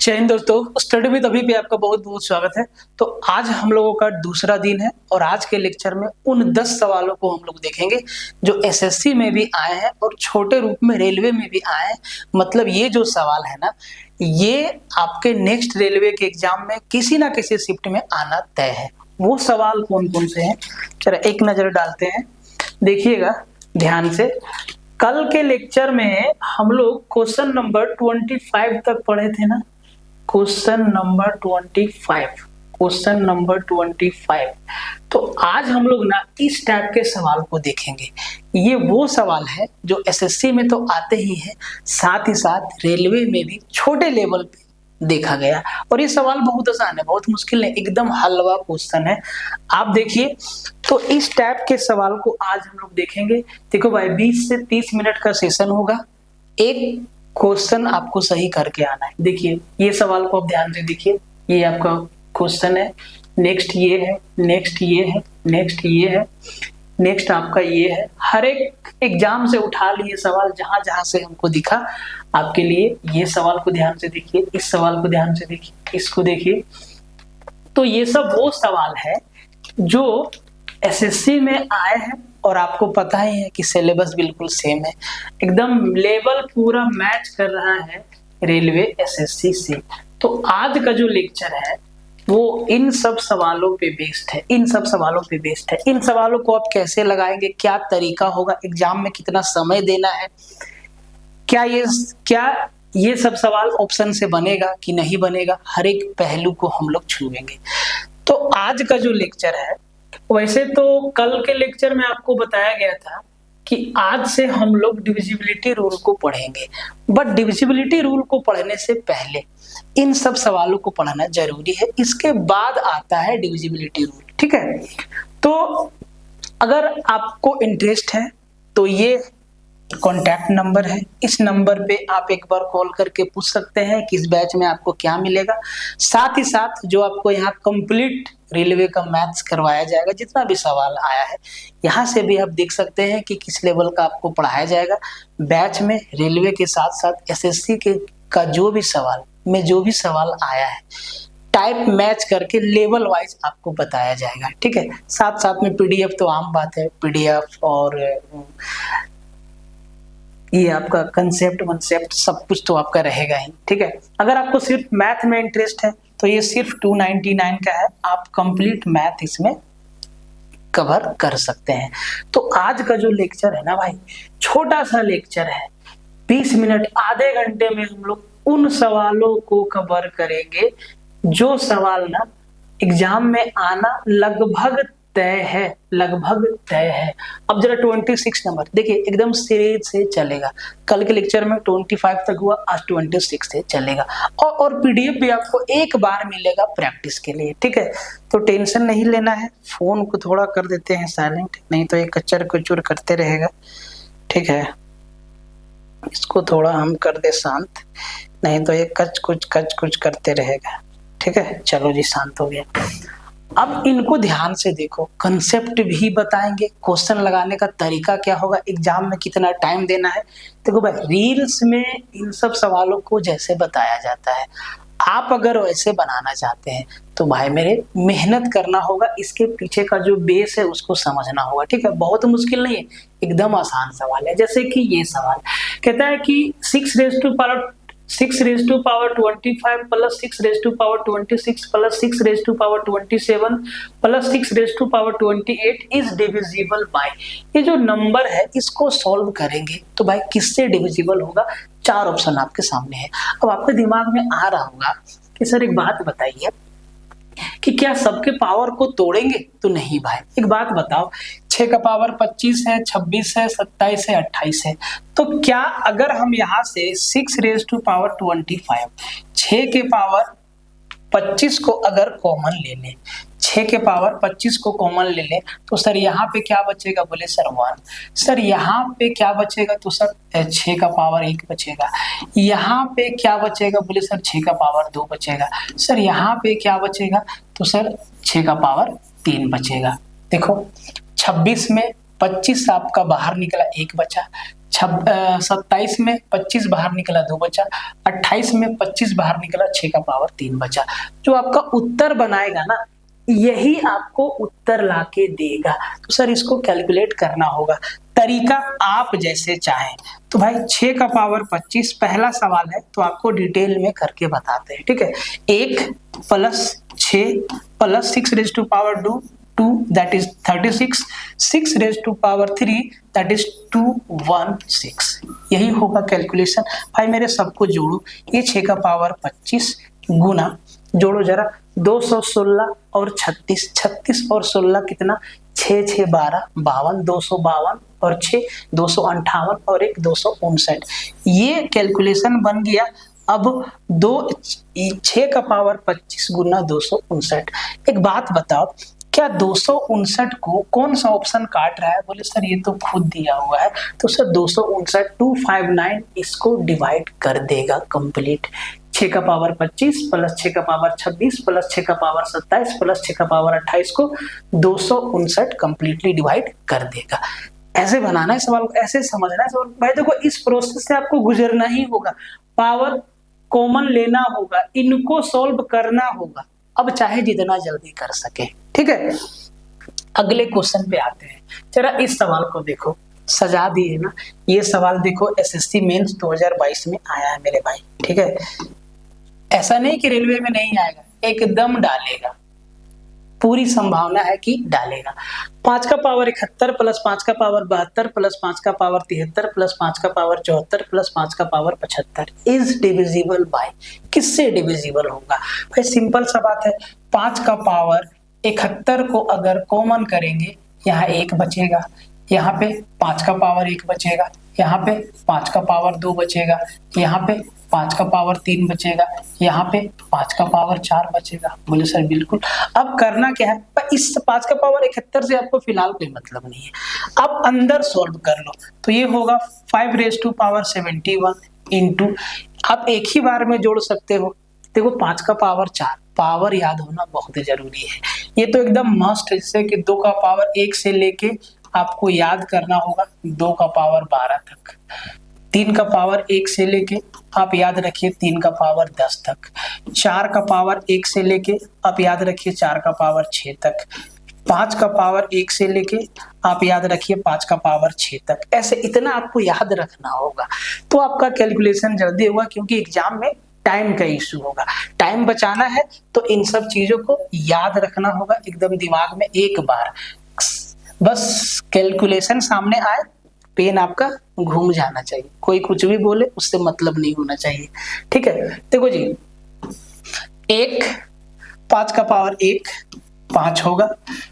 जय हिंद दोस्तों, study with अभी पे आपका बहुत बहुत स्वागत है। तो आज हम लोगों का दूसरा दिन है और आज के लेक्चर में उन 10 सवालों को हम लोग देखेंगे जो एसएससी में भी आए हैं और छोटे रूप में रेलवे में भी आए हैं। मतलब ये जो सवाल है ना, ये आपके नेक्स्ट रेलवे के एग्जाम में किसी ना किसी शिफ्ट में आना तय है। वो सवाल कौन कौन से हैं, चलो एक नजर डालते हैं। देखिएगा ध्यान से, कल के लेक्चर में हम लोग क्वेश्चन नंबर 25 तक पढ़े थे ना, क्वेश्चन नंबर 25। तो आज हम लोग ना इस टाइप के सवाल को देखेंगे। ये वो सवाल है जो एसएससी में तो आते ही हैं, साथ ही साथ रेलवे में भी छोटे लेवल पे देखा गया। और ये सवाल बहुत आसान है, बहुत मुश्किल नहीं, एकदम हलवा क्वेश्चन है। आप देखिए, तो इस टाइप के सवाल को आज हम लोग देखेंगे। देखो भाई, 20 से 30 मिनट का सेशन होगा। एक क्वेश्चन आपको सही करके आना है। देखिए ये सवाल को आप ध्यान से देखिए, ये आपका क्वेश्चन है, नेक्स्ट ये है, नेक्स्ट ये है, नेक्स्ट ये है, नेक्स्ट आपका ये है। हर एक एग्जाम से उठा लिए सवाल, जहां जहां से हमको दिखा आपके लिए। ये सवाल को ध्यान से देखिए, इस सवाल को ध्यान से देखिए, इसको देखिए। तो ये सब वो सवाल है जो एसएससी में आए हैं और आपको पता ही है कि सिलेबस बिल्कुल सेम है, एकदम लेवल पूरा मैच कर रहा है रेलवे एसएससी से। तो आज का जो लेक्चर है वो इन सब सवालों पे बेस्ड है, इन सब सवालों पे बेस्ड है। इन सवालों को आप कैसे लगाएंगे, क्या तरीका होगा, एग्जाम में कितना समय देना है, क्या ये सब सवाल ऑप्शन से बनेगा कि नहीं बनेगा, हर एक पहलू को हम लोग छुएंगे। तो आज का जो लेक्चर है, वैसे तो कल के लेक्चर में आपको बताया गया था कि आज से हम लोग डिविजिबिलिटी रूल को पढ़ेंगे, बट डिविजिबिलिटी रूल को पढ़ने से पहले इन सब सवालों को पढ़ना जरूरी है। इसके बाद आता है डिविजिबिलिटी रूल, ठीक है। तो अगर आपको इंटरेस्ट है तो ये कॉन्टैक्ट नंबर है, इस नंबर पे आप एक बार कॉल करके पूछ सकते हैं कि इस बैच में आपको क्या मिलेगा। साथ ही साथ जो आपको यहाँ कंप्लीट रेलवे का मैथ्स करवाया जाएगा, जितना भी सवाल आया है यहाँ से भी आप देख सकते हैं कि किस लेवल का आपको पढ़ाया जाएगा। बैच में रेलवे के साथ साथ एसएससी के का जो भी सवाल आया है, टाइप मैच करके लेवल वाइज आपको बताया जाएगा, ठीक है। साथ साथ में पीडीएफ तो आम बात है, पीडीएफ और ये आपका कंसेप्ट सब कुछ तो आपका रहेगा ही, ठीक है। अगर आपको सिर्फ मैथ में इंटरेस्ट है तो ये सिर्फ 299 का है, आप कंप्लीट मैथ इसमें कवर कर सकते हैं। तो आज का जो लेक्चर है ना भाई, छोटा सा लेक्चर है, 20 मिनट आधे घंटे में हम लोग उन सवालों को कवर करेंगे जो सवाल ना एग्जाम में आना लगभग तय है। अब जरा 26 नंबर देखिए, एकदम सीरीज से चलेगा। कल के लेक्चर में 25 तक हुआ, आज 26 से चलेगा। और पीडीएफ भी आपको एक बार मिलेगा प्रैक्टिस के लिए, ठीक है। तो टेंशन नहीं लेना है। फोन को थोड़ा कर देते हैं साइलेंट, नहीं तो ये कचर कुचुर करते रहेगा, ठीक है। इसको थोड़ा हम कर दे शांत, नहीं तो ये कच कुच करते रहेगा, ठीक है। चलो जी, शांत हो गया। अब इनको ध्यान से देखो, कंसेप्ट भी बताएंगे, क्वेश्चन लगाने का तरीका क्या होगा, एग्जाम में कितना टाइम देना है। देखो भाई, रील्स में इन सब सवालों को जैसे बताया जाता है, आप अगर वैसे बनाना चाहते हैं तो भाई मेरे मेहनत करना होगा, इसके पीछे का जो बेस है उसको समझना होगा, ठीक है। बहुत मुश्किल नहीं है, एकदम आसान सवाल है। जैसे कि ये सवाल कहता है कि 6 raise to power 25 plus 6 raise to power 26 plus 6 raise to power 27 plus 6 raise to power 28 is divisible by. ये जो नंबर है इसको सॉल्व करेंगे तो भाई किससे डिविजिबल होगा। 4 ऑप्शन आपके सामने है। अब आपके दिमाग में आ रहा होगा कि सर एक बात बताइए कि क्या सबके पावर को तोड़ेंगे? तो नहीं भाई, एक बात बताओ, 6 का पावर 25 है, 26 है, 27 है, 28 है। तो क्या अगर हम यहाँ से 6 रेज़ टू पावर 25, 6 के पावर 25 को अगर कॉमन ले लें, 6 के पावर 25 को कॉमन ले लें तो सर यहाँ पे क्या बचेगा? बोले सर 1। सर यहाँ पे क्या बचेगा? तो सर 6 का पावर 1 बचेगा। यहाँ पे क्या बचेगा? बोले सर 6 का पावर 2 बचेगा। सर यहाँ पे क्या बचेगा? तो सर 6 का पावर 3 बचेगा। देखो 26 में 25 आपका बाहर निकला, 1 बचा। 27 में 25 बाहर निकला 2 बचा, 28 में 25 बाहर निकला 6 का पावर 3 बचा। जो आपका उत्तर बनाएगा ना यही आपको उत्तर लाके देगा। तो सर इसको कैलकुलेट करना होगा, तरीका आप जैसे चाहें। तो भाई 6 का पावर 25 पहला सवाल है तो आपको डिटेल में करके बताते हैं, ठीक है। 1 plus 6 plus 6 raise to power 2 that is 36, 6 raised to power 3 that is 216। यही होगा कैलकुलेशन। भाई मेरे सबको जोड़ो, ये 6 का पावर 25 गुना, जोड़ो जरा 216 और 36, 36 और 16 कितना, 6 6 12 52, 252 और 6 258 और 1 259। ये कैलकुलेशन बन गया। अब 6 का पावर 25 गुना 259। एक बात बताओ, क्या 259 को कौन सा ऑप्शन काट रहा है? बोले सर ये तो खुद दिया हुआ है। तो सर 259 259 इसको डिवाइड कर देगा कंप्लीट। 6 का पावर 25 प्लस 6 का पावर 26 प्लस 6 का पावर 27 प्लस 6 का पावर 28 को 259 कंप्लीटली डिवाइड कर देगा। ऐसे बनाना है सवाल को, ऐसे समझना है सवाल। भाई देखो इस प्रोसेस से आपको गुजरना ही होगा, पावर कॉमन लेना होगा, इनको सॉल्व करना होगा, अब चाहे जितना जल्दी कर सके, ठीक है। अगले क्वेश्चन पे आते हैं। जरा इस सवाल को देखो, सजा दिए ना। ये सवाल देखो एसएससी मेंस 2022 में आया है मेरे भाई, ठीक है। ऐसा नहीं कि रेलवे में नहीं आएगा, एकदम डालेगा, पूरी संभावना है कि डालेगा। 5 का पावर 71 प्लस 5 का पावर 72 प्लस 5 का पावर 73 प्लस 5 का पावर 74 प्लस 5 का पावर 75 इज डिविजिबल बाय, किससे डिविजिबल होगा? भाई सिंपल सा बात है, 5 का पावर 71 को अगर कॉमन करेंगे, यहाँ 1 बचेगा, यहाँ पे 5 का पावर 1 बचेगा, यहाँ पे 5 का पावर 2 बचेगा, यहाँ पे 5 का पावर 3 बचेगा, यहाँ पे 5 का पावर 4 बचेगा। बोले सर बिल्कुल। अब करना क्या है, पर इस 5 का पावर 71 से आपको फिलहाल कोई मतलब नहीं है, अब अंदर सॉल्व कर लो। तो ये होगा 5 रेज टू पावर 71 इंटू, आप एक ही बार में जोड़ सकते हो। देखो 5 का पावर 4, पावर याद होना बहुत जरूरी है, ये तो एकदम मस्ट है। जैसे कि 2 का पावर 1 से लेके आपको याद करना होगा 2 का पावर 12 तक, 3 का पावर 1 से लेके आप याद रखिए 3 का पावर 10 तक, 4 का पावर 1 से लेके आप याद रखिए 4 का पावर 6 तक, 5 का पावर 1 से लेके आप याद रखिए 5 का पावर 6 तक। ऐसे इतना आपको याद रखना होगा, तो आपका कैलकुलेशन जल्दी होगा, क्योंकि एग्जाम में टाइम का इश्यू होगा। टाइम बचाना है तो इन सब चीजों को याद रखना होगा एकदम दिमाग में एक बार। बस कैलकुलेशन सामने आए, पेन आपका घूम जाना चाहिए, कोई कुछ भी बोले उससे मतलब नहीं होना चाहिए, ठीक है। देखो जी, 5 का पावर 1 5 होगा,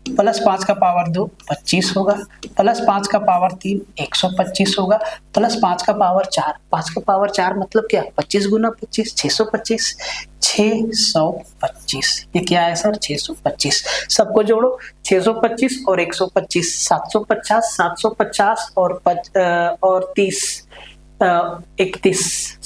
प्लस 5 का पावर 2 25 होगा, प्लस 5 का पावर 3 125 होगा, प्लस 5 का पावर 4, 5 का पावर 4 मतलब क्या, 25 गुना 25 625, 625। ये क्या है सर, 625। सबको जोड़ो, 625 और 125 750, 750 और 30 31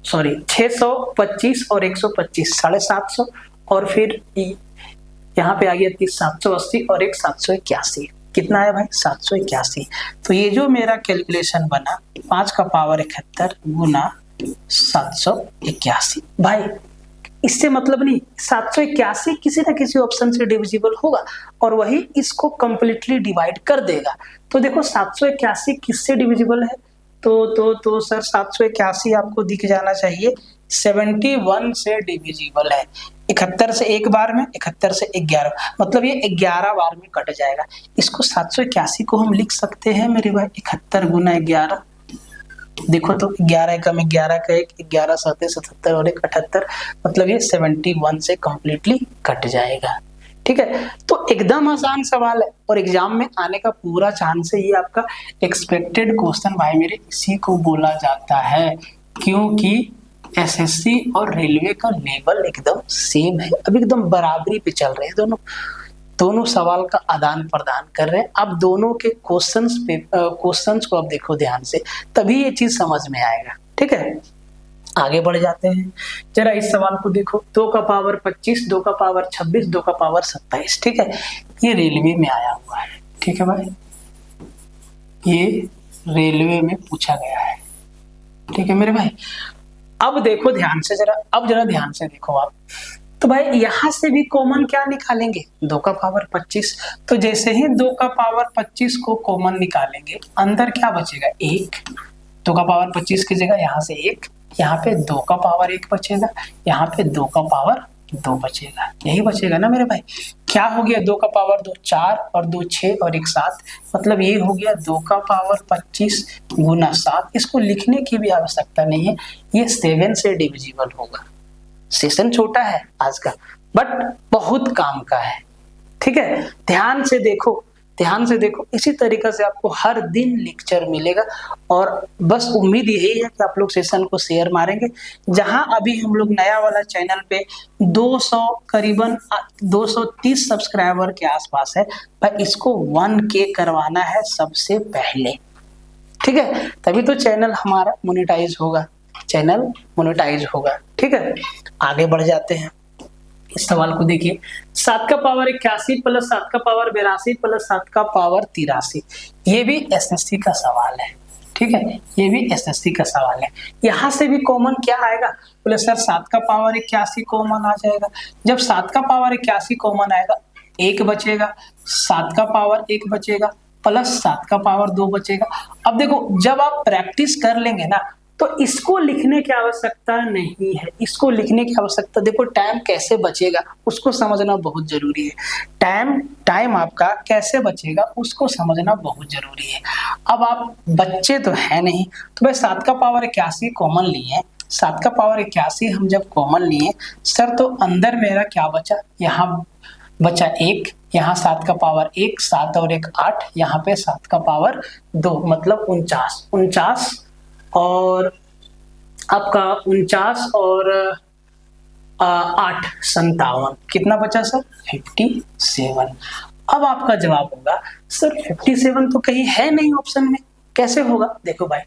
625 और 125 750, और फिर यहाँ पे आ गया 780 और 781। कितना है भाई, 781। तो ये जो मेरा कैलकुलेशन बना 5 का पावर 71 गुना 781। भाई इससे मतलब नहीं, 781 किसी ना किसी ऑप्शन से डिविजिबल होगा और वही इसको कंप्लीटली डिवाइड कर देगा। तो देखो 781 किससे डिविजिबल है, तो सर 781 आपको दिख जाना चाहिए 71 से डिविजिबल है। 71 से एक बार में, 71 से 11, मतलब ये 11 बार में कट जाएगा। इसको 781 को हम लिख सकते हैं मेरे भाई 71 गुना 11। देखो तो 11 का 11 का 1, 11 7 77 और 1 78, मतलब ये 71 से कंप्लीटली कट जाएगा, ठीक है। तो एकदम आसान सवाल है और एग्जाम में आने का पूरा चांस है। ये आपका एक्सपेक्टेड क्वेश्चन भाई मेरे इसी को बोला जाता है, क्योंकि एसएससी और रेलवे का लेवल एकदम सेम है, अब एकदम बराबरी पे चल रहे हैं दोनों सवाल का आदान प्रदान कर रहे हैं। अब दोनों के क्वेश्चंस को अब देखो ध्यान से, तभी ये चीज समझ में आएगा, ठीक है। आगे बढ़ जाते हैं, जरा इस सवाल को देखो। 2 का पावर 25, 2 का पावर 26, 2 का पावर 27, ठीक है। ये रेलवे में आया हुआ है, ठीक है भाई। ये रेलवे में पूछा गया है। ठीक है मेरे भाई, अब देखो ध्यान से जरा, अब जरा ध्यान से देखो आप। तो भाई यहां से भी कॉमन क्या निकालेंगे, 2 का पावर 25। तो जैसे ही 2 का पावर 25 को कॉमन निकालेंगे, अंदर क्या बचेगा, 1। 2 का पावर 25 की जगह यहाँ से 1, यहाँ पे 2 का पावर 1 बचेगा, यहाँ पे 2 का पावर 2 बचेगा, यही बचेगा ना मेरे भाई। क्या हो गया, 2 का पावर 2 4 और 2 6 और 1 7, मतलब ये हो गया 2 का पावर 25 गुना 7। इसको लिखने की भी आवश्यकता नहीं है, ये 7 से डिविजिबल होगा। सेशन छोटा है आज का, बट बहुत काम का है। ठीक है, ध्यान से देखो, ध्यान से देखो। इसी तरीके से आपको हर दिन लेक्चर मिलेगा, और बस उम्मीद यही है कि आप लोग सेशन को शेयर मारेंगे। जहां अभी हम लोग नया वाला चैनल पे 200 करीबन 230 सब्सक्राइबर के आसपास है, पर इसको 1K करवाना है सबसे पहले। ठीक है, तभी तो चैनल हमारा मोनेटाइज होगा, चैनल मोनेटाइज होगा। ठीक है, आगे बढ़ जाते हैं। इस सवाल को देखिए, 7 का पावर 81 प्लस 7 का पावर 82 प्लस 7 का पावर 83। ये भी एसएससी का सवाल है। ठीक है, ये भी एसएससी का सवाल है। यहां से भी कॉमन क्या आएगा, बोले सर 7 का पावर 81 कॉमन आ जाएगा। जब 7 का पावर 81 कॉमन आएगा, 1 बचेगा, 7 का पावर 1 बचेगा, प्लस 7 का पावर 2 बचेगा। अब देखो, जब आप प्रैक्टिस कर लेंगे ना, तो इसको लिखने की आवश्यकता नहीं है, इसको लिखने की आवश्यकता, देखो टाइम कैसे बचेगा उसको समझना बहुत जरूरी है। टाइम आपका कैसे बचेगा उसको समझना बहुत जरूरी है। अब आप बच्चे तो है नहीं, तो भाई 7 का पावर 81 कॉमन लिए, 7 का पावर 81 हम जब कॉमन लिए सर, तो अंदर मेरा क्या बचा, यहाँ बचा 1, यहाँ 7 का पावर 1, 7 और 1 8, यहाँ पे 7 का पावर 2, मतलब 49 और आपका 49 और 8 57, कितना बचा सर, 57। अब आपका जवाब होगा सर 57 तो कहीं है नहीं ऑप्शन में, कैसे होगा। देखो भाई,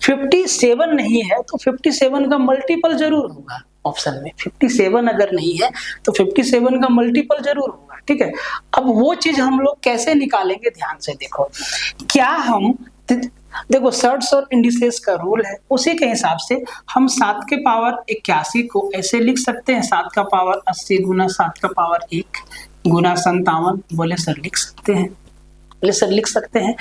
57 नहीं है तो 57 का मल्टीपल जरूर होगा ऑप्शन में। 57 अगर नहीं है तो 57 का मल्टीपल जरूर होगा। ठीक है, अब वो चीज हम लोग कैसे निकालेंगे, ध्यान से देखो। क्या हम देखो सर्ट्स और इंडिसेस का रूल है, उसी के हिसाब से हम 7 के पावर 81 को ऐसे लिख सकते हैं, 7 का पावर 80 गुना 7 का पावर 1 गुना 57। बोले सर लिख सकते हैं, बोले सर लिख सकते हैं।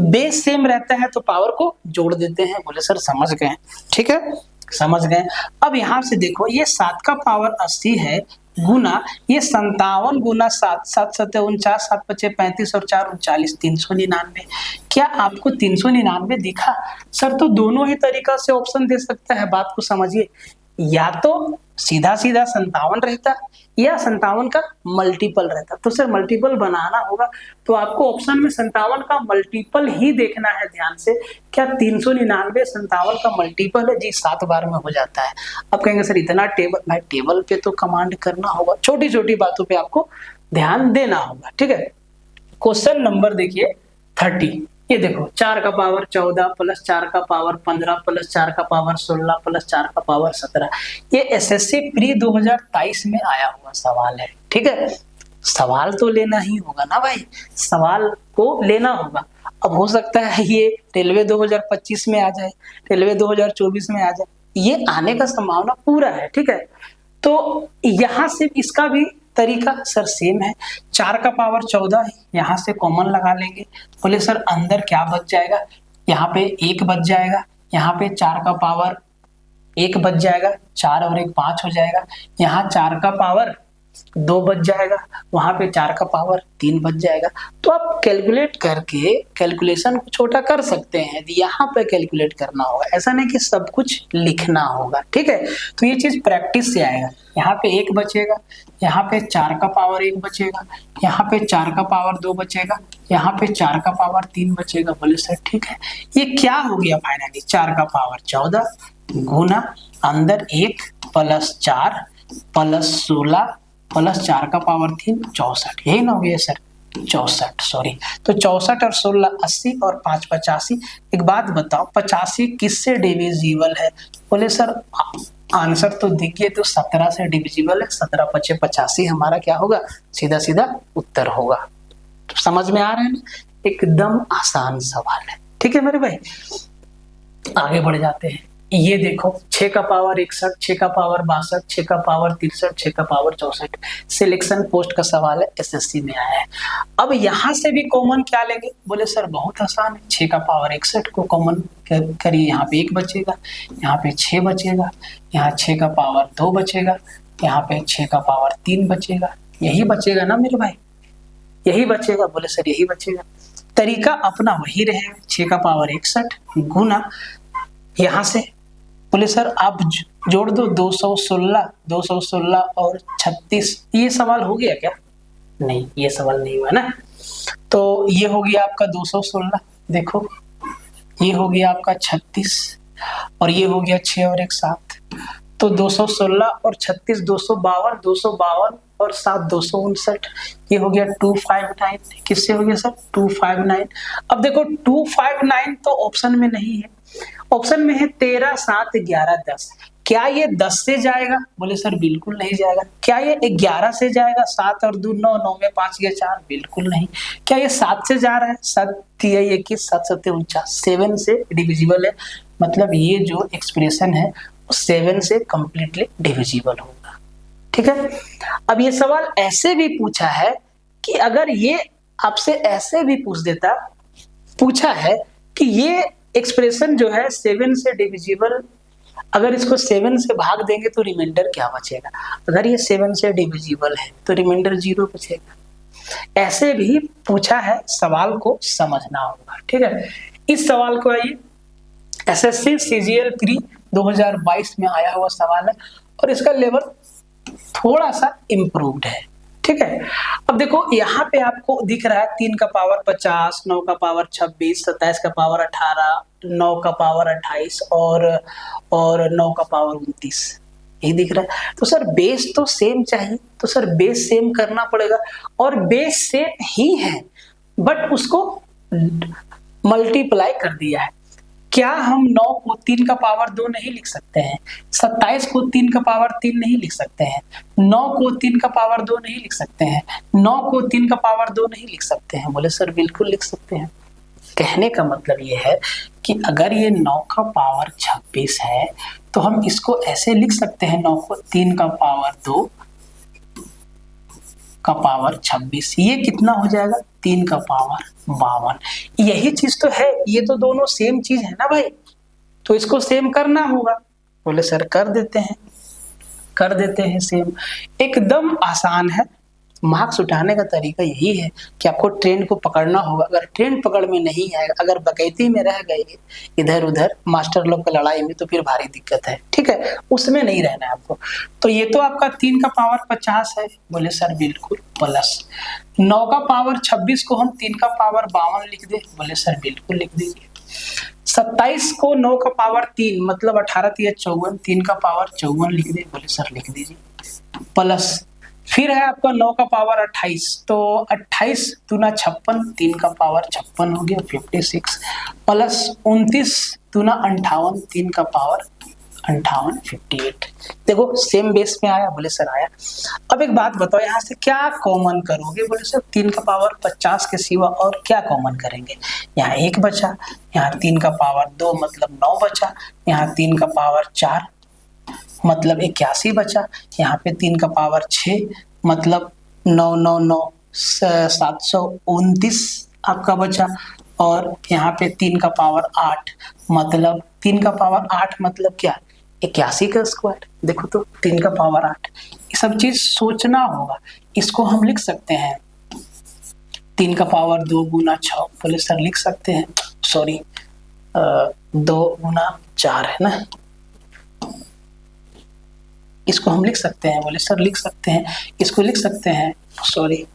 बेस सेम रहता है तो पावर को जोड़ देते हैं। बोले सर समझ गए, ठीक है समझ गए। अब यहां से देखो, ये 7 का पावर 80 है गुना ये 57 गुना 7, 7 7 49, 7 5 35 और 4 39, 399। क्या आपको 399 दिखा सर? तो दोनों ही तरीका से ऑप्शन दे सकता है, बात को समझिए। या तो सीधा सीधा 57 रहता या 57 का मल्टीपल रहता। तो सर मल्टीपल बनाना होगा तो आपको ऑप्शन में 57 का मल्टीपल ही देखना है ध्यान से। क्या 399 57 का मल्टीपल है? जी 7 बार में हो जाता है। अब कहेंगे सर इतना टेबल, भाई टेबल पे तो कमांड करना होगा, छोटी छोटी बातों पे आपको ध्यान देना होगा। ठीक है, क्वेश्चन नंबर देखिए 30। ये देखो 4 का पावर 14 प्लस 4 का पावर 15 प्लस 4 का पावर 16 प्लस 4 का पावर 17। ये एसएससी प्री 2023 में आया हुआ सवाल है। ठीक है, सवाल तो लेना ही होगा ना भाई, सवाल को लेना होगा। अब हो सकता है ये रेलवे 2025 में आ जाए, रेलवे 2024 में आ जाए, ये आने का संभावना पूरा है। ठीक है, तो यहां से इसका भी तरीका सर सेम है। 4 का पावर 14 है, यहाँ से कॉमन लगा लेंगे। बोले सर अंदर क्या बच जाएगा? यहाँ पे 1 बच जाएगा, यहाँ पे 4 का पावर 1 बच जाएगा, 4 और 1 5 हो जाएगा। यहाँ 4 का पावर 2 बच जाएगा, वहां पे 4 का पावर 3 बच जाएगा। तो आप कैलकुलेट करके कैलकुलेशन को छोटा कर सकते हैं, यहाँ पे कैलकुलेट करना होगा, ऐसा नहीं कि सब कुछ लिखना होगा। ठीक है, तो ये चीज प्रैक्टिस से आएगा। यहाँ पे 1 बचेगा, यहाँ पे 4 का पावर 1 बचेगा, यहाँ पे 4 का पावर 2 बचेगा, यहाँ पे 4 का पावर 3 बचेगा। बोले सर ठीक है, ये क्या हो गया फाइनली? 4 का पावर 14 गुना अंदर 1 प्लस 4 प्लस 16 प्लस 4 का पावर 3 64। यही ना हो गया सर? 64, सॉरी। तो 64 और 16 80 और 5 85। एक बात बताओ, 85 किससे डिविजिबल है? बोले सर आंसर तो देखिए, तो 17 से डिविजिबल है। 17 5 85 हमारा क्या होगा? सीधा सीधा उत्तर होगा। तो समझ में आ रहा है ना? एकदम आसान सवाल है, ठीक है मेरे भाई, आगे बढ़ जाते हैं। ये देखो 6 का पावर 61, 6 का पावर 62, 6 का पावर 63, 6 का पावर 64 सिलेक्शन पोस्ट का सवाल है, एसएससी में आया है। अब यहां से भी कॉमन क्या लेंगे? बोले सर बहुत आसान है, 6 का पावर 61 को कॉमन करिए, यहाँ पे 1 बचेगा, यहाँ पे 6 बचेगा, यहाँ 6 का पावर 2 बचेगा, यहाँ पे 6 का पावर 3 बचेगा, यही बचेगा ना मेरे भाई, यही बचेगा। बोले सर यही बचेगा, तरीका अपना वही रहेगा, 6 का पावर 61 गुना यहाँ से, बोले सर आप जोड़ दो 216, 216 और 36। ये सवाल हो गया क्या? नहीं, ये सवाल नहीं हुआ ना। तो ये हो गया आपका 216, देखो ये हो गया आपका 36 और ये हो गया 6 और 1 7। तो 216 और 36 252, 252 और 7 259, ये हो गया 259। किससे हो गया सर? 259। अब देखो 259 तो ऑप्शन में नहीं है, ऑप्शन में है 13 7 11 10। क्या ये 10 से जाएगा? बोले सर बिल्कुल नहीं जाएगा। क्या ये 11 से जाएगा? 7 और 2 9, 9 में 5 गया 4, बिल्कुल नहीं। क्या ये 7 से जा रहा है? 7 3 21, 7 7 49, 7 से डिविजिबल है, मतलब ये जो एक्सप्रेशन है 7 से कंप्लीटली डिविजिबल होगा। ठीक है, अब ये सवाल ऐसे भी पूछा है कि अगर ये आपसे ऐसे भी पूछा है कि ये एक्सप्रेशन जो है 7 से डिविजिबल, अगर इसको 7 से भाग देंगे तो रिमाइंडर क्या बचेगा? अगर ये 7 से डिविजिबल है तो रिमाइंडर 0 बचेगा। ऐसे भी पूछा है, सवाल को समझना होगा। ठीक है, इस सवाल को आइए एसएससी सीजीएल प्री 2022 में आया हुआ सवाल है और इसका लेवल थोड़ा सा इम्प्रूव्ड है। ठीक है, अब देखो यहाँ पे आपको दिख रहा है 3 का पावर 50, 9 का पावर 26, 27 का पावर 18, 9 का पावर 28 और 9 का पावर 29, यही दिख रहा है। तो सर बेस तो सेम चाहिए, तो सर बेस सेम करना पड़ेगा और बेस सेम ही है बट उसको मल्टीप्लाई कर दिया है। क्या हम 9 को 3 का पावर 2 नहीं लिख सकते हैं? 27 को 3 का पावर 3 नहीं लिख सकते हैं? 9 को 3 का पावर 2 नहीं लिख सकते हैं? 9 को 3 का पावर 2 नहीं लिख सकते हैं? बोले सर बिल्कुल लिख सकते हैं। कहने का मतलब ये है कि अगर ये 9 का पावर 26 है तो हम इसको ऐसे लिख सकते हैं, 9 को 3 का पावर 2 का पावर 26, ये कितना हो जाएगा? 3 का पावर 52। यही चीज तो है, ये तो दोनों सेम चीज है ना भाई, तो इसको सेम करना होगा। बोले सर कर देते हैं सेम, एकदम आसान है। मार्क्स उठाने का तरीका यही है कि आपको ट्रेंड को पकड़ना होगा। अगर ट्रेंड पकड़ में नहीं आएगा, अगर बकैती में रह गए इधर उधर मास्टर लोग का लड़ाई में, तो फिर भारी दिक्कत है। ठीक है, उसमें नहीं रहना है आपको। तो ये तो आपका 3 का पावर 50 है। बोले सर बिल्कुल, प्लस 9 का पावर 26 को हम 3 का पावर 52 लिख दे? बोले सर बिल्कुल लिख देंगे। 27 को 9 का पावर 3 मतलब 18 3 54, 3 का पावर 54 लिख दे? बोले सर लिख दीजिए। प्लस फिर है आपका 9 का पावर 28, तो 28 दूना 56, 3 का पावर 56 हो गया 56, प्लस 29 दूना 58, 3 का पावर 58 58। देखो सेम बेस में आया? बोले सर आया। अब एक बात बताओ, यहाँ से क्या कॉमन करोगे? बोले सर 3 का पावर 50 के सिवा और क्या कॉमन करेंगे? यहाँ 1 बचा, यहाँ 3 का पावर 2 मतलब 9 बचा, यहाँ 3 का पावर 4 मतलब 81 बचा, यहाँ पे 3 का पावर 6 मतलब 9 9 9 729 आपका बचा, और यहाँ पे 3 का पावर 8 मतलब 3 का पावर 8 मतलब क्या? 81 का स्क्वायर। देखो तो 3 का पावर 8, ये सब चीज सोचना होगा। इसको हम लिख सकते हैं 3 का पावर 2 गुना 6, बोले सर लिख सकते हैं, सॉरी 2 गुना 4 है ना, इसको हम लिख सकते हैं? बोले सर लिख सकते हैं। इसको लिख सकते हैं, सॉरी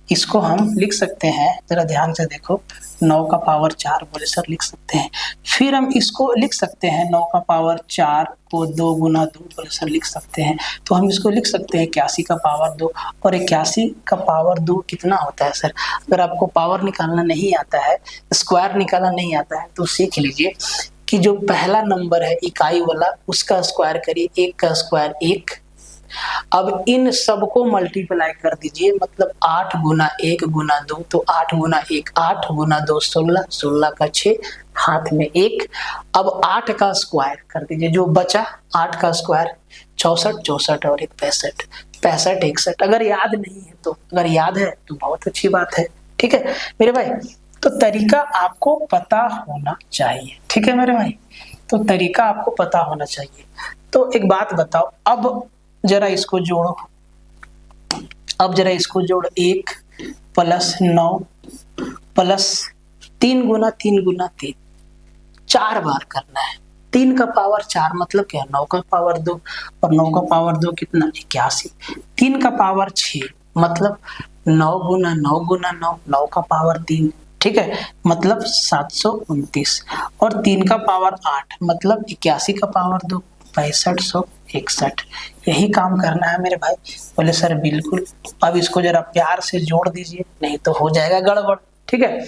इसको हम लिख सकते हैं, जरा ध्यान से देखो, 9 का पावर 4, बोले सर लिख सकते हैं। फिर हम इसको लिख सकते हैं 9 का पावर 4 को 2 गुना 2, बोले सर लिख सकते हैं। तो हम इसको लिख सकते हैं 81 का पावर 2, और 81 का पावर 2 कितना होता है सर? अगर आपको पावर निकालना नहीं आता है, स्क्वायर निकालना नहीं आता है, तो सीख लीजिए कि जो पहला नंबर है इकाई वाला उसका स्क्वायर करिए, 1 का स्क्वायर 1, अब इन सबको मल्टीप्लाई कर दीजिए, मतलब 8 गुना 1 गुना 2, तो 8 गुना 1 8 गुना 2 16, 16 का 6, हाथ में 1। अब 8 का स्क्वायर कर दीजिए, जो बचा 8 का स्क्वायर 64, 64 और 1 65, 65 61। अगर याद नहीं है तो, अगर याद है तो बहुत अच्छी बात है, ठीक है मेरे भाई। तो तरीका आपको पता होना चाहिए, ठीक है मेरे भाई, तो तरीका आपको पता होना चाहिए। तो एक बात बताओ, अब जरा इसको जोड़ो, अब जरा इसको जोड़, 1 प्लस 9 प्लस 3 गुना 3 गुना 3, 4 बार करना है। 3 का पावर 4 मतलब क्या, 9 का पावर 2, और 9 का पावर 2 कितना 81। 3 का पावर 6 मतलब 9 गुना 9 गुना 9, 9 का पावर 3, ठीक है, मतलब 729। और 3 का पावर 8 मतलब 81 का पावर 2, 6561। यही काम करना है मेरे भाई। बोले सर बिल्कुल। अब इसको जरा प्यार से जोड़ दीजिए, नहीं तो हो जाएगा गड़बड़, ठीक है।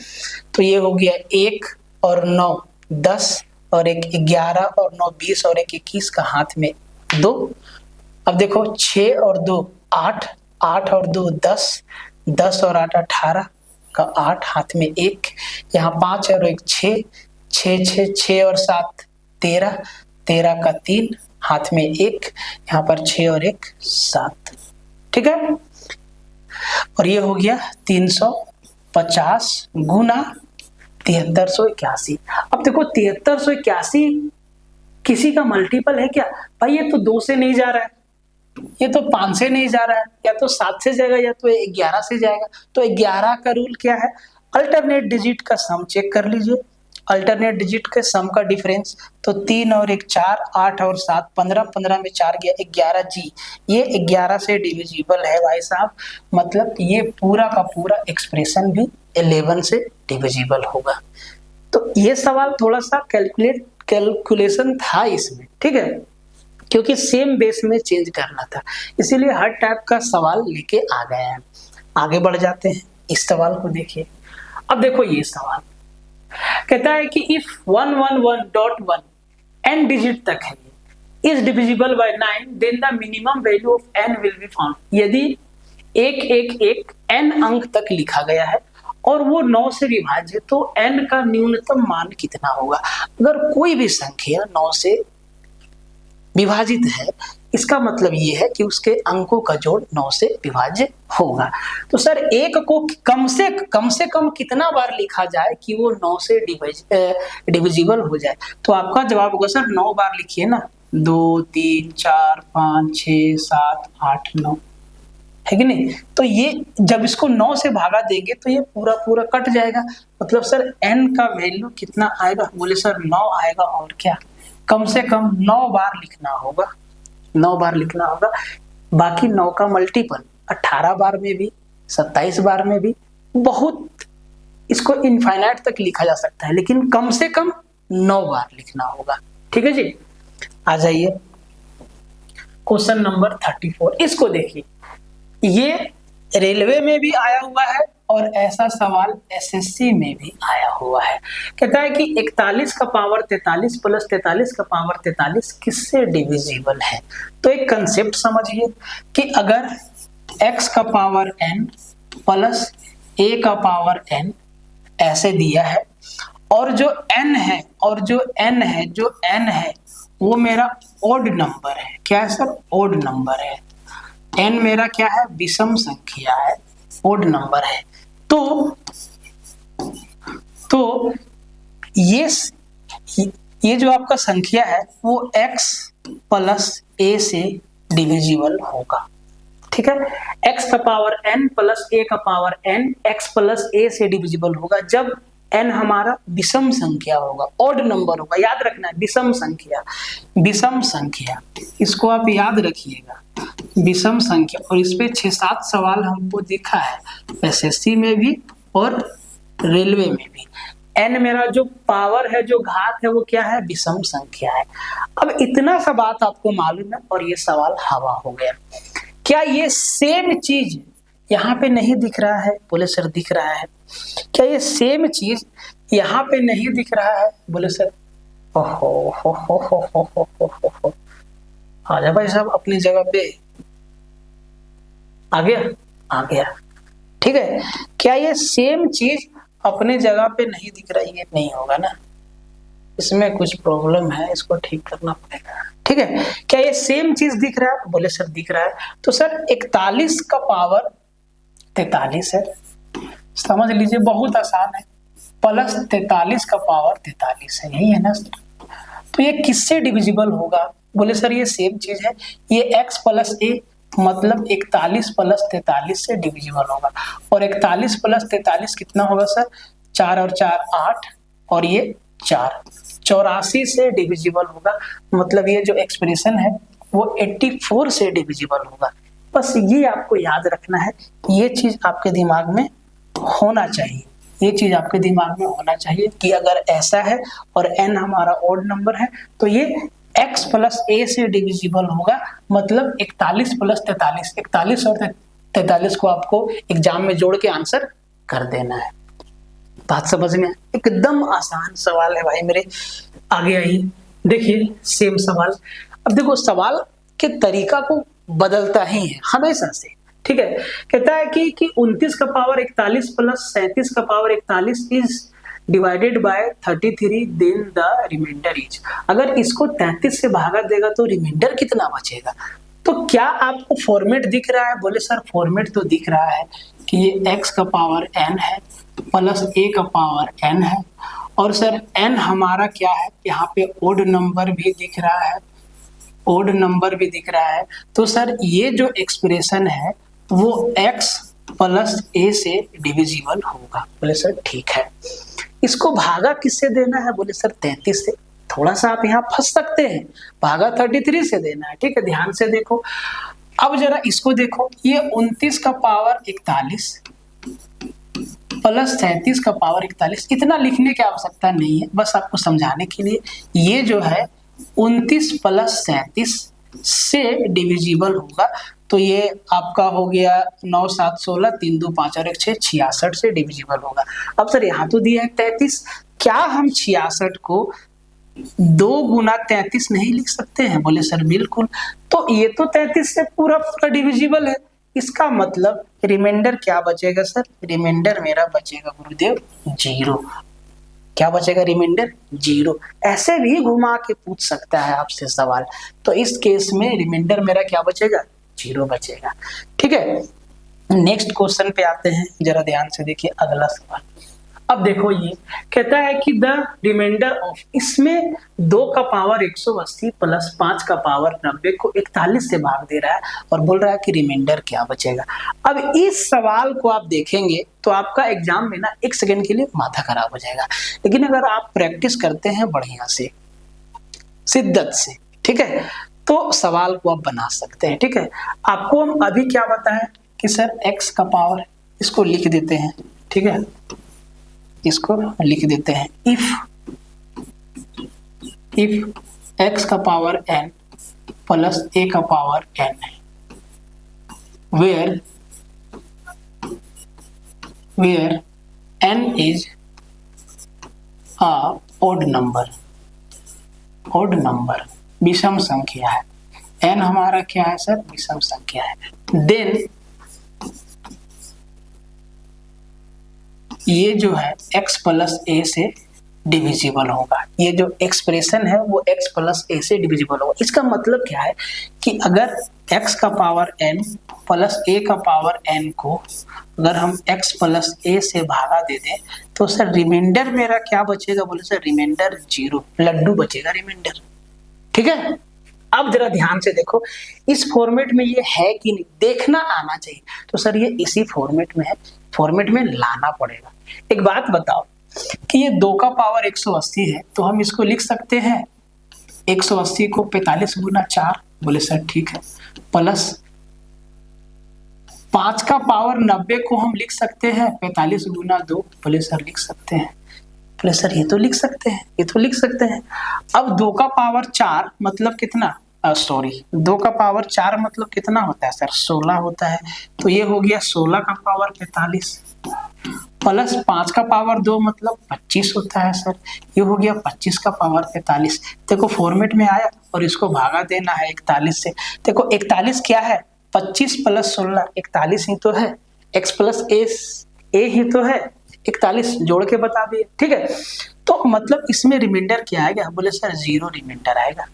तो ये हो गया 1 और 9 10 और 1 11 और 9 20 और 1 21 का हाथ में 2। अब देखो 6 और 2 8, 8 और 2 10, 10 और 8 18 का 8 हाथ में 1, यहाँ 5 और 1 6, 6 6 6 और 7 13, 13 का 3 हाथ में 1, यहाँ पर 6 और 1 7, ठीक है। और ये हो गया 350 गुना 7381। अब देखो 7381 किसी का मल्टीपल है क्या भाई? ये तो 2 से नहीं जा रहा है, ये तो 5 से नहीं जा रहा है, या तो 7 से जाएगा या तो 11 से जाएगा। तो 11 का रूल क्या है, अल्टरनेट डिजिट का सम चेक कर लीजिए, अल्टरनेट डिजिट के सम का डिफरेंस। तो 3 और 1 4, 8 और 7 15, 15 में 4 गया 11 जी, ये 11 से डिविजिबल है भाई साहब, मतलब ये पूरा का पूरा एक्सप्रेशन भी 11 से डिविजिबल होगा। तो ये सवाल थोड़ा सा कैलकुलेशन था इसमें, ठीक है, क्योंकि सेम बेस में चेंज करना था, इसीलिए हर टाइप का सवाल लेके आ गए हैं। आगे बढ़ जाते हैं, इस सवाल को देखिए। अब देखो ये सवाल कहता है कि इफ 111.1 n डिजिट तक है, is divisible by 9, then the minimum value of n will be found. यदि 111 n अंक तक लिखा गया है और वो 9 से विभाज्य, तो n का न्यूनतम मान कितना होगा? अगर कोई भी संख्या 9 से विभाजित है, इसका मतलब ये है कि उसके अंकों का जोड़ 9 से विभाज्य होगा। तो सर एक को कम से कम कितना बार लिखा जाए कि वो 9 से डिविजिबल हो जाए? तो आपका जवाब होगा सर 9 बार लिखिए ना, 2 3 4 5 6 7 8 9, है कि नहीं? तो ये जब इसको 9 से भागा देंगे तो ये पूरा पूरा कट जाएगा, मतलब सर n का वैल्यू कितना आएगा? बोले सर 9 आएगा, और क्या, कम से कम 9 बार लिखना होगा, 9 बार लिखना होगा। बाकी 9 का मल्टीपल 18 बार में भी, 27 बार में भी, बहुत इसको इनफाइनाइट तक लिखा जा सकता है, लेकिन कम से कम 9 बार लिखना होगा, ठीक है जी। आ जाइए क्वेश्चन नंबर 34, इसको देखिए, ये रेलवे में भी आया हुआ है और ऐसा सवाल एसएससी में भी आया हुआ है। कहता है कि 41 का पावर 43 प्लस 43 का पावर 43 किससे डिविजिबल है? तो एक कंसेप्ट समझिए कि अगर x का पावर n प्लस a का पावर n ऐसे दिया है, और जो n है वो मेरा ओड नंबर है। क्या है सर? ओड नंबर है। n मेरा क्या है? विषम संख्या है, ओड नंबर है। तो ये जो आपका संख्या है वो x प्लस a से डिविजिबल होगा, ठीक है। x का पावर n प्लस a का power n, x plus a से डिविजिबल होगा जब n हमारा विषम संख्या होगा, ओड नंबर होगा। याद रखना है, विषम संख्या, इसको आप याद रखिएगा, विषम संख्या। और इस पे 6-7 सवाल हमको दिखा है एसएससी में भी और रेलवे में भी। n मेरा जो पावर है, जो घात है, वो क्या है? विषम संख्या है। अब इतना सा बात आपको मालूम है और ये सवाल हवा हो गया। क्या ये सेम चीज यहाँ पे नहीं दिख रहा है? बोले सर दिख रहा है। क्या ये सेम चीज यहाँ पे नहीं दिख रहा है? बोले सर हो। आजा भाई साहब अपनी जगह पे, आ गया, आ गया। ठीक है, क्या ये सेम चीज अपने जगह पे नहीं दिख रहा है? ये नहीं होगा ना, इसमें कुछ प्रॉब्लम है, इसको ठीक करना पड़ेगा। ठीक है, क्या ये सेम चीज दिख रहा है? बोले सर दिख रहा है। तो सर 41 का पावर 43 है, समझ लीजिए, बहुत आसान है। प्लस 43 का पावर 43 है, यही है ना सर। तो ये किससे डिविजिबल होगा? बोले सर ये सेम चीज है, ये x प्लस ए मतलब 41 प्लस 43 से डिविजिबल होगा। और 41 प्लस 43 कितना होगा सर? 4 और 4 8, और ये 4, 84 से डिविजिबल होगा। मतलब ये जो एक्सप्रेशन है वो 84 से डिविजिबल होगा। बस ये आपको याद रखना है, ये चीज आपके दिमाग में होना चाहिए, ये चीज आपके दिमाग में होना चाहिए कि अगर ऐसा है और n हमारा ऑड नंबर है तो ये x प्लस a से डिविजिबल होगा। मतलब 41 प्लस 43, 41 और 43 को आपको एग्जाम में जोड़ के आंसर कर देना है। बात समझ में? एकदम आसान सवाल है भाई मेरे। आगे आइए, देखिए सेम सवाल। अब देखो सवाल के तरीका को बदलता ही है हमेशा से। ठीक है, कहता है कि 29 का पावर 41 प्लस 37 का power 41 is divided by 33, then the remainder is. अगर इसको 33 से भागा देगा तो रिमाइंडर कितना बचेगा? तो क्या आपको फॉर्मेट दिख रहा है? बोले सर फॉर्मेट तो दिख रहा है कि ये x का पावर n है प्लस a का पावर n है, और सर n हमारा क्या है? यहाँ पे ओड नंबर भी दिख रहा है, ओड नंबर भी दिख रहा है। तो सर ये जो एक्सप्रेशन है वो x प्लस a से डिविजिबल होगा। बोले सर ठीक है, इसको भागा किससे देना है? बोले सर 33 से। थोड़ा सा आप यहाँ फंस सकते हैं, भागा 33 से देना है। ठीक है, ध्यान से देखो। अब जरा इसको देखो, ये 29 का पावर 41 प्लस 37 का पावर 41, इतना लिखने की आवश्यकता नहीं है, बस आपको समझाने के लिए। ये जो है 29 प्लस 37 से डिविजिबल होगा। तो ये आपका हो गया 9 7 16, 3 2 5 और 1 6, 66 से डिविजिबल होगा। अब सर यहाँ तो दिया है 33, क्या हम 66 को 2 गुना 33 नहीं लिख सकते हैं? बोले सर बिल्कुल। तो ये तो 33 से पूरा पूरा डिविजिबल है, इसका मतलब रिमाइंडर क्या बचेगा सर? रिमाइंडर मेरा बचेगा गुरुदेव 0। क्या बचेगा? रिमाइंडर 0। ऐसे भी घुमा के पूछ सकता है आपसे सवाल, तो इस केस में रिमाइंडर मेरा क्या बचेगा? 0 बचेगा। ठीक है, नेक्स्ट क्वेश्चन पे आते हैं, जरा ध्यान से देखिए अगला सवाल। अब देखो ये कहता है कि द रिमाइंडर ऑफ, इसमें 2 का पावर 180 प्लस 5 का पावर 90 को 41 से भाग दे रहा है और बोल रहा है कि रिमाइंडर क्या बचेगा। अब इस सवाल को आप देखेंगे तो आपका एग्जाम में ना 1 सेकंड के लिए माथा खराब हो जाएगा, लेकिन अगर आप प्रैक्टिस करते हैं बढ़िया से, शिद्दत से, ठीक है, तो सवाल को आप बना सकते हैं। ठीक है, आपको हम अभी क्या बताएं कि सर x का पावर, इसको लिख देते हैं। ठीक है, इसको लिख देते हैं, इफ x का पावर n प्लस a का पावर n है, where n is a odd number, विषम संख्या है। n हमारा क्या है सर? विषम संख्या है। देन ये जो है x प्लस a से डिविजिबल होगा। ये जो एक्सप्रेशन है वो x प्लस a से डिविजिबल होगा। इसका मतलब क्या है कि अगर x का पावर n प्लस a का पावर n को अगर हम x प्लस a से भागा दे दें तो सर रिमाइंडर मेरा क्या बचेगा? बोले सर रिमाइंडर 0, लड्डू बचेगा रिमाइंडर। ठीक है, अब जरा ध्यान से देखो, इस फॉर्मेट में ये है कि नहीं, देखना आना चाहिए। तो सर ये इसी फॉर्मेट में है, फॉर्मेट में लाना पड़ेगा। एक बात बताओ कि ये 2 का पावर 180 है, तो हम इसको लिख सकते हैं 180 को 45 गुना 4। बोले सर ठीक है, प्लस 5 का पावर 90 को हम लिख सकते हैं 45 गुना 2। बोले सर लिख सकते हैं। बोले सर ये तो लिख सकते हैं, ये तो लिख सकते हैं। अब 2 का पावर 4 मतलब कितना? 2 का पावर 4 मतलब कितना होता है सर? 16 होता है। तो ये हो गया 16 का पावर 45 प्लस 5 का पावर 2 मतलब 25 होता है सर। ये हो गया 25 का पावर 45। देखो फॉर्मेट में आया और इसको भागा देना है 41 से। देखो 41 क्या है? 25 प्लस 16 41 ही तो है, x प्लस ए ही तो है, 41 जोड़ के बता दिए। ठीक है, तो मतलब इसमें रिमाइंडर क्या आएगा? बोले सर 0 रिमाइंडर आएगा।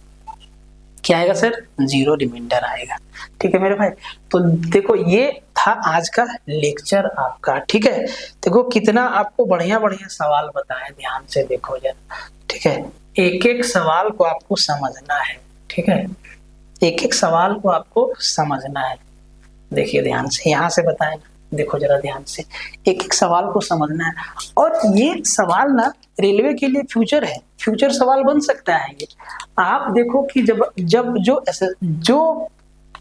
क्या आएगा सर? 0 रिमाइंडर आएगा। ठीक है मेरे भाई, तो देखो ये था आज का लेक्चर आपका। ठीक है, देखो कितना आपको बढ़िया बढ़िया सवाल बताए, ध्यान से देखो जरा। ठीक है, एक एक सवाल को आपको समझना है। ठीक है, एक एक सवाल को आपको समझना है। देखिए ध्यान से, यहाँ से बताए ना, देखो जरा ध्यान से, एक एक सवाल को समझना है। और ये सवाल ना रेलवे के लिए फ्यूचर है, फ्यूचर सवाल बन सकता है ये। आप देखो कि जब जो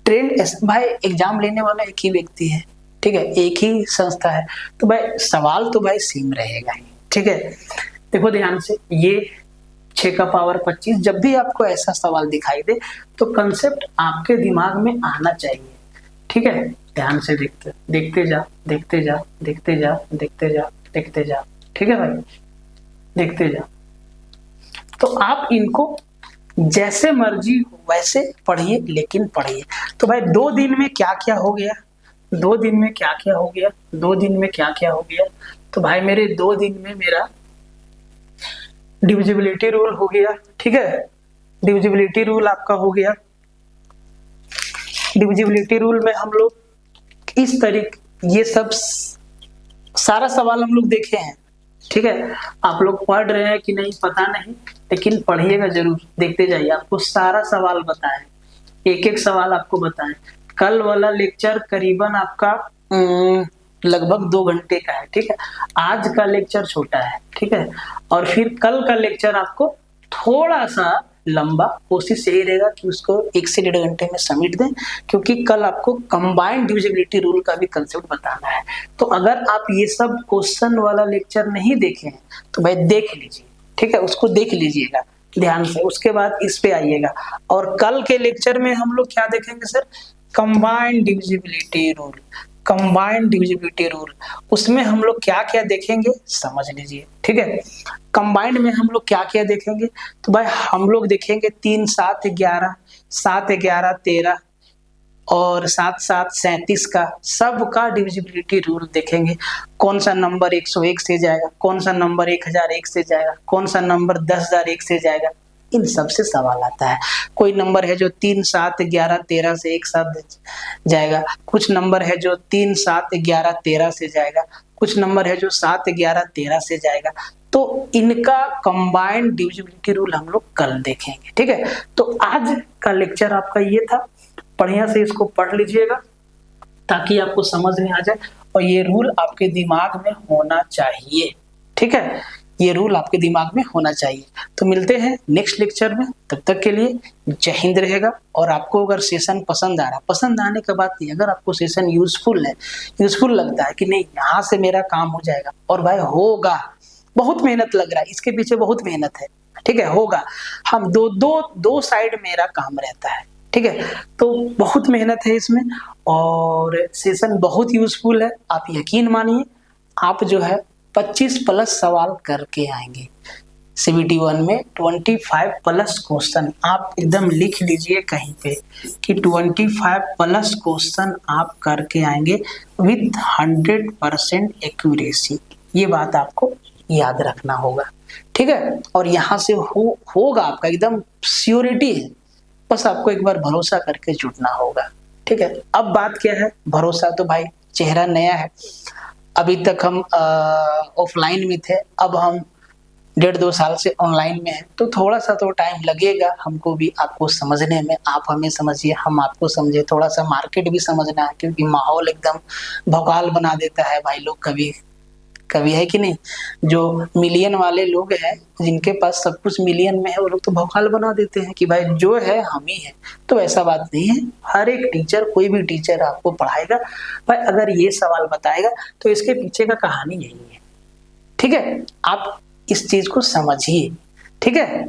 ट्रेंड भाई एग्जाम लेने वाला एक ही व्यक्ति है, ठीक है, एक ही संस्था है, तो भाई सवाल तो भाई सेम रहेगा ही। ठीक है, देखो ध्यान से, ये 6 का पावर 25, जब भी आपको ऐसा सवाल दिखाई दे तो कंसेप्ट आपके दिमाग में आना चाहिए। ठीक है, ध्यान से देखते जा। ठीक है भाई, देखते जा। तो आप इनको जैसे मर्जी वैसे पढ़िए, लेकिन पढ़िए। तो भाई 2 दिन में क्या क्या हो गया, 2 दिन में क्या क्या हो गया, 2 दिन में क्या क्या हो गया? तो भाई मेरे 2 दिन में मेरा डिविजिबिलिटी रूल हो गया। ठीक है, डिविजिबिलिटी रूल आपका हो गया। डिविजिबिलिटी रूल में हम लोग इस तरीके, ये सब सारा सवाल हम लोग देखे हैं। ठीक है, आप लोग पढ़ रहे हैं कि नहीं पता नहीं, लेकिन पढ़िएगा जरूर, देखते जाइए। आपको सारा सवाल बताएं, एक एक सवाल आपको बताएं। कल वाला लेक्चर करीबन आपका लगभग 2 घंटे का है। ठीक है, आज का लेक्चर छोटा है। ठीक है, और फिर कल का लेक्चर आपको थोड़ा सा लंबा, कोशिश यही रहेगा कि उसको 1 से 1.5 घंटे में समेट दें, क्योंकि कल आपको कंबाइंड डिविजिबिलिटी रूल का भी कंसेप्ट बताना है। तो अगर आप ये सब क्वेश्चन वाला लेक्चर नहीं देखे हैं तो भाई देख लीजिए। ठीक है, उसको देख लीजिएगा ध्यान से, उसके बाद इस पे आइएगा। और कल के लेक्चर में हम लोग क्या देखेंगे sir? Combined divisibility rule. Combined divisibility rule, उसमें हम लोग क्या क्या देखेंगे समझ लीजिए। ठीक है, कंबाइंड में हम लोग क्या क्या देखेंगे? तो भाई हम लोग देखेंगे 3 7 11, 7 11 13 और 7 7 37 का सबका डिविजिबिलिटी रूल देखेंगे। कौन सा नंबर 101 से जाएगा, कौन सा नंबर 1001 से जाएगा, कौन सा नंबर 10,001 से जाएगा, इन सब से सवाल आता है। कोई नंबर है जो 3 7 11 13 से एक साथ जाएगा, कुछ नंबर है जो 3 7 11 13 से जाएगा, कुछ नंबर है जो 7 11 13 से जाएगा। तो इनका कंबाइंड डिविजिबिलिटी रूल हम लोग कल देखेंगे। ठीक है, तो आज का लेक्चर आपका ये था, बढ़िया से इसको पढ़ लीजिएगा ताकि आपको समझ में आ जाए, और ये रूल आपके दिमाग में होना चाहिए। ठीक है, ये रूल आपके दिमाग में होना चाहिए। तो मिलते हैं नेक्स्ट लेक्चर में, तब तक के लिए जय हिंद रहेगा। और आपको अगर सेशन पसंद आ रहा, पसंद आने के बाद नहीं, अगर आपको सेशन यूजफुल है, यूजफुल लगता है कि नहीं यहाँ से मेरा काम हो जाएगा, और भाई होगा, बहुत मेहनत लग रहा है, इसके पीछे बहुत मेहनत है। ठीक है, होगा, हम दो साइड मेरा काम रहता है। ठीक है, तो बहुत मेहनत है इसमें, और सेशन बहुत यूजफुल है। आप यकीन मानिए, आप जो है 25 प्लस सवाल करके आएंगे। CBT 1 में 25 प्लस क्वेश्चन, आप एकदम लिख लीजिए कहीं पे कि 25 प्लस क्वेश्चन आप करके आएंगे विथ 100% एक्यूरेसी। ये बात आपको याद रखना होगा। ठीक है, और यहाँ से होगा आपका एकदम श्योरिटी है, बस आपको एक बार भरोसा करके जुटना होगा। ठीक है, अब बात क्या है? भरोसा तो भाई चेहरा नया है, अभी तक हम ऑफलाइन में थे, अब हम 1.5-2 साल से ऑनलाइन में है, तो थोड़ा सा तो टाइम लगेगा हमको भी आपको समझने में। आप हमें समझिए, हम आपको समझे, थोड़ा सा मार्केट भी समझना है, क्योंकि माहौल एकदम भौकाल बना देता है भाई लोग कभी कभी, है कि नहीं? जो मिलियन वाले लोग हैं, जिनके पास सब कुछ मिलियन में है, वो लोग तो भौकाल बना देते हैं कि भाई जो है हम ही है। तो ऐसा बात नहीं है, हर एक टीचर, कोई भी टीचर आपको पढ़ाएगा भाई, अगर ये सवाल बताएगा तो इसके पीछे का कहानी यही है। ठीक है, आप इस चीज को समझिए। ठीक है।